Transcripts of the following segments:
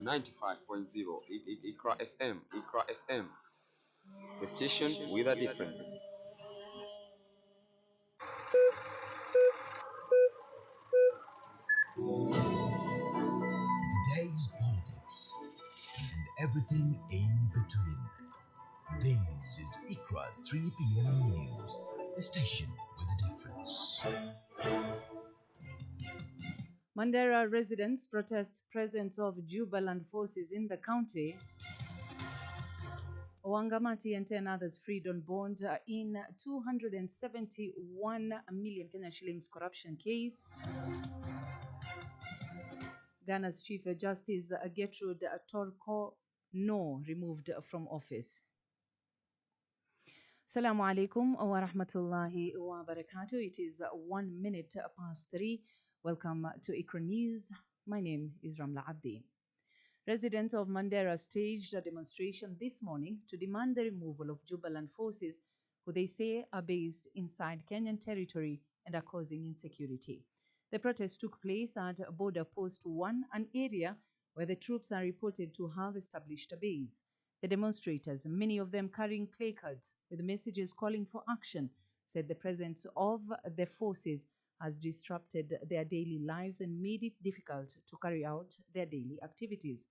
95.0 Iqra FM, Iqra FM, the station with a difference. Today's politics and everything in between. This is Iqra 3 p.m. News, the station with a difference. Mandera residents protest presence of Jubaland forces in the county. Wangamati and 10 others freed on bond in 271 million Kenya shillings corruption case. Ghana's Chief Justice Gertrude Torkornoo removed from office. Assalamu alaikum wa rahmatullahi wa barakatuh. It is 1 minute past 3. Welcome to Iqra News. My name is Ramla Abdi. Residents of Mandera staged a demonstration this morning to demand the removal of Jubaland forces, who they say are based inside Kenyan territory and are causing insecurity. The protest took place at Border Post 1, an area where the troops are reported to have established a base. The demonstrators, many of them carrying placards with messages calling for action, said the presence of the forces has disrupted their daily lives and made it difficult to carry out their daily activities.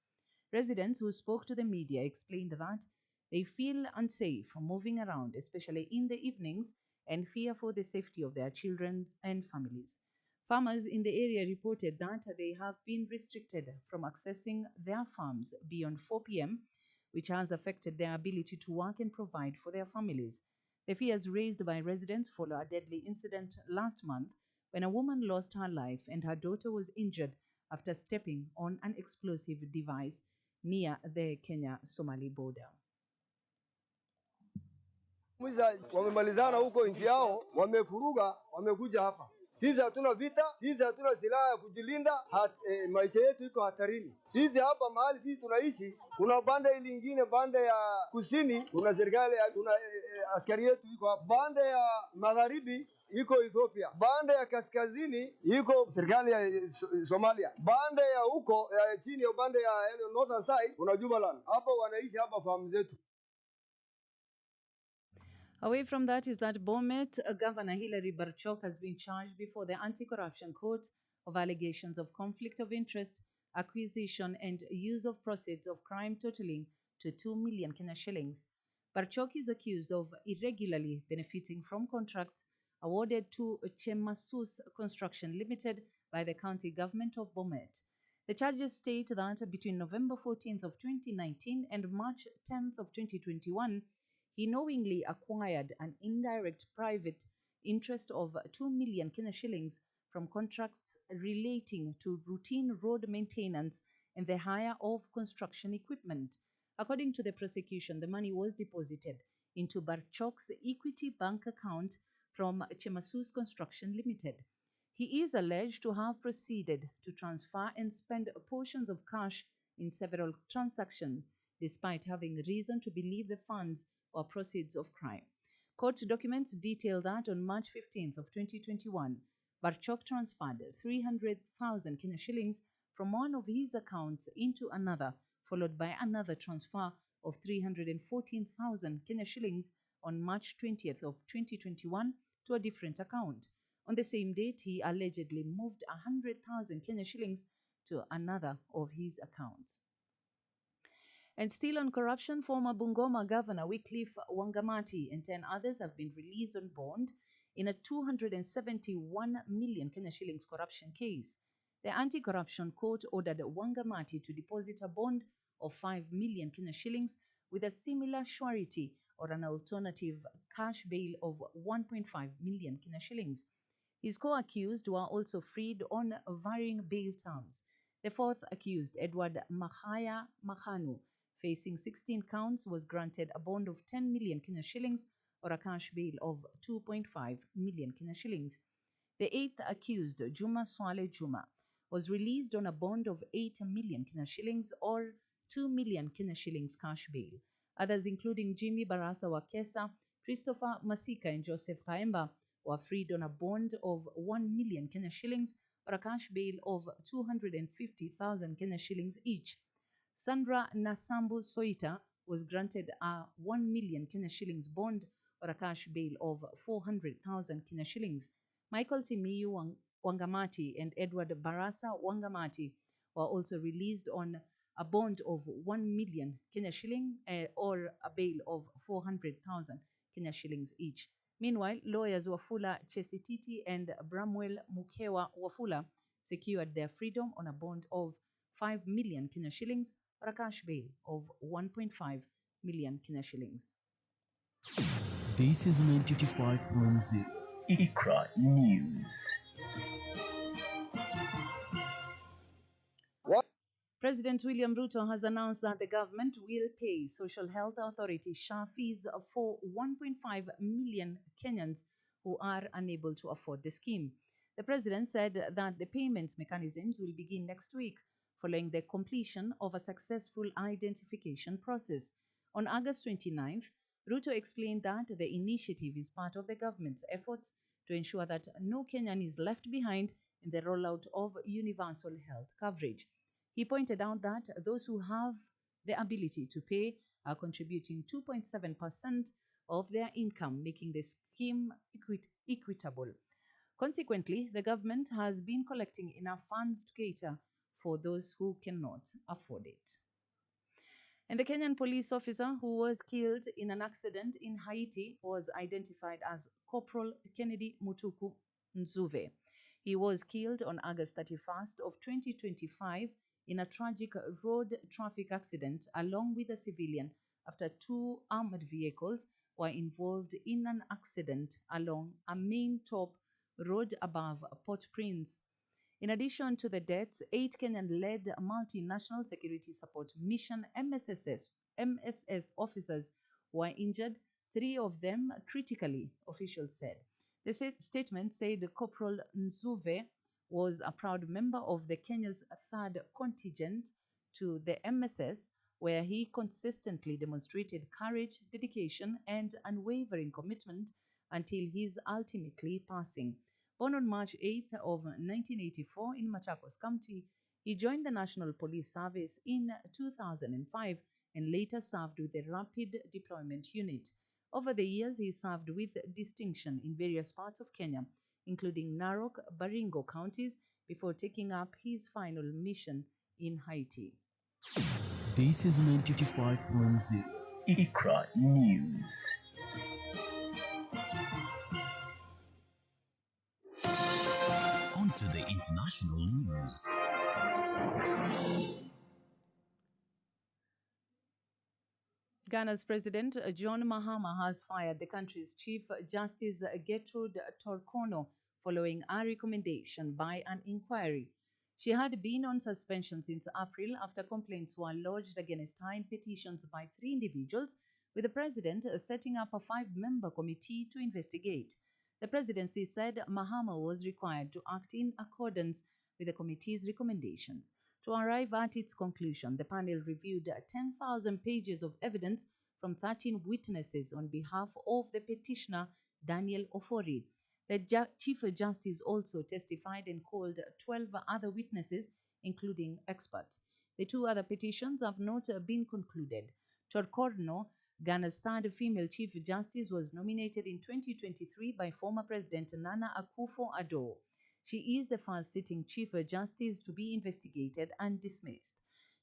Residents who spoke to the media explained that they feel unsafe moving around, especially in the evenings, and fear for the safety of their children and families. Farmers in the area reported that they have been restricted from accessing their farms beyond 4 p.m., which has affected their ability to work and provide for their families. The fears raised by residents follow a deadly incident last month when a woman lost her life and her daughter was injured after stepping on an explosive device near the Kenya-Somali border. Wamemalizana huko nchi yao, wamefuruga, wamekuja hapa. Sisi hatuna vita, sisi hatuna silaha ya kujilinda, maisha yetu iko hatarini. Sisi hapa mahali sisi tunaishi, kuna banda lingine, banda ya kusini, kuna serikali, kuna askari yetu iko hapa. Banda ya magharibi iko Ethiopia. Banda ya kaskazini iko serikali ya Somalia. Banda ya huko chini ya banda ya northern side kuna Jubaland. Hapa wanaishi hapa famu zetu. Away from that is that Bomet Governor Hilary Barchok has been charged before the Anti-Corruption Court of allegations of conflict of interest, acquisition and use of proceeds of crime totaling to 2 million Kenya shillings. Barchok is accused of irregularly benefiting from contracts awarded to Chemasus Construction Limited by the county government of Bomet. The charges state that between November 14th of 2019 and March 10th of 2021, he knowingly acquired an indirect private interest of 2 million Kenya shillings from contracts relating to routine road maintenance and the hire of construction equipment. According to the prosecution, the money was deposited into Barchok's Equity Bank account from Chemasus Construction Limited. He is alleged to have proceeded to transfer and spend portions of cash in several transactions, despite having reason to believe the funds or proceeds of crime. Court documents detail that on March 15th of 2021, Barchok transferred 300,000 Kenya shillings from one of his accounts into another, followed by another transfer of 314,000 Kenya shillings on March 20th of 2021 to a different account. On the same date, he allegedly moved 100,000 Kenya shillings to another of his accounts. And still on corruption, former Bungoma Governor Wycliffe Wangamati and 10 others have been released on bond in a 271 million Kenya shillings corruption case. The Anti-Corruption Court ordered Wangamati to deposit a bond of 5 million Kenya shillings with a similar surety or an alternative cash bail of 1.5 million Kenya shillings. His co-accused were also freed on varying bail terms. The fourth accused, Edward Mahaya Mahanu, facing 16 counts, was granted a bond of 10 million Kenya shillings or a cash bail of 2.5 million Kenya shillings. The eighth accused, Juma Swale Juma, was released on a bond of 8 million Kenya shillings or 2 million Kenya shillings cash bail. Others, including Jimmy Barasa Wakesa, Christopher Masika, and Joseph Kaemba, were freed on a bond of 1 million Kenya shillings or a cash bail of 250,000 Kenya shillings each. Sandra Nasambu Soita was granted a 1 million Kenya shillings bond or a cash bail of 400,000 Kenya shillings. Michael Simiyu Wangamati and Edward Barasa Wangamati were also released on a bond of 1 million Kenya shilling or a bail of 400,000 Kenya shillings each. Meanwhile, lawyers Wafula Chesititi and Bramwell Mukewa Wafula secured their freedom on a bond of 5 million Kenya shillings or a cash bail of 1.5 million Kenya shillings. This is 95.0 Iqra News. President William Ruto has announced that the government will pay Social Health Authority SHA fees for 1.5 million Kenyans who are unable to afford the scheme. The president said that the payment mechanisms will begin next week following the completion of a successful identification process. On August 29th, Ruto explained that the initiative is part of the government's efforts to ensure that no Kenyan is left behind in the rollout of universal health coverage. He pointed out that those who have the ability to pay are contributing 2.7% of their income, making the scheme equitable. Consequently, the government has been collecting enough funds to cater for those who cannot afford it. And the Kenyan police officer who was killed in an accident in Haiti was identified as Corporal Kennedy Mutuku Nzuve. He was killed on August 31st of 2025 in a tragic road traffic accident along with a civilian after two armored vehicles were involved in an accident along a main top road above Port-Prince. In addition to the deaths, 8 Kenyan-led multinational security support mission MSS officers were injured, 3 of them critically, officials said. The statement said Corporal Nzuve was a proud member of the Kenya's 3rd contingent to the MSS, where he consistently demonstrated courage, dedication, and unwavering commitment until his ultimately passing. Born on March 8th of 1984 in Machakos County, he joined the National Police Service in 2005 and later served with the Rapid Deployment Unit. Over the years, he served with distinction in various parts of Kenya, including Narok, Baringo counties, before taking up his final mission in Haiti. This is 95.0 Iqra News. On to the international news. Ghana's President John Mahama has fired the country's Chief Justice Gertrude Torkornoo following a recommendation by an inquiry. She had been on suspension since April after complaints were lodged against her in petitions by 3 individuals, with the president setting up a 5-member committee to investigate. The presidency said Mahama was required to act in accordance with the committee's recommendations. To arrive at its conclusion, the panel reviewed 10,000 pages of evidence from 13 witnesses on behalf of the petitioner Daniel Ofori. The Chief Justice also testified and called 12 other witnesses, including experts. The 2 other petitions have not been concluded. Torkornoo, Ghana's 3rd female Chief Justice, was nominated in 2023 by former President Nana Akufo-Addo. She is the first sitting Chief Justice to be investigated and dismissed.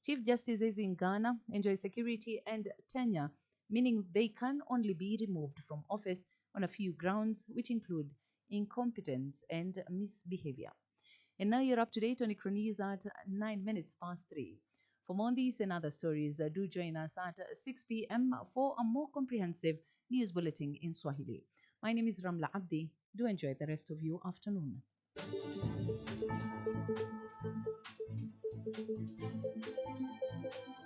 Chief Justices in Ghana enjoy security and tenure, meaning they can only be removed from office on a few grounds, which include incompetence and misbehavior. And now you're up to date on Iqra News at 9 minutes past 3. For more on these and other stories, do join us at 6 p.m. for a more comprehensive news bulletin in Swahili. My name is Ramla Abdi. Do enjoy the rest of your afternoon.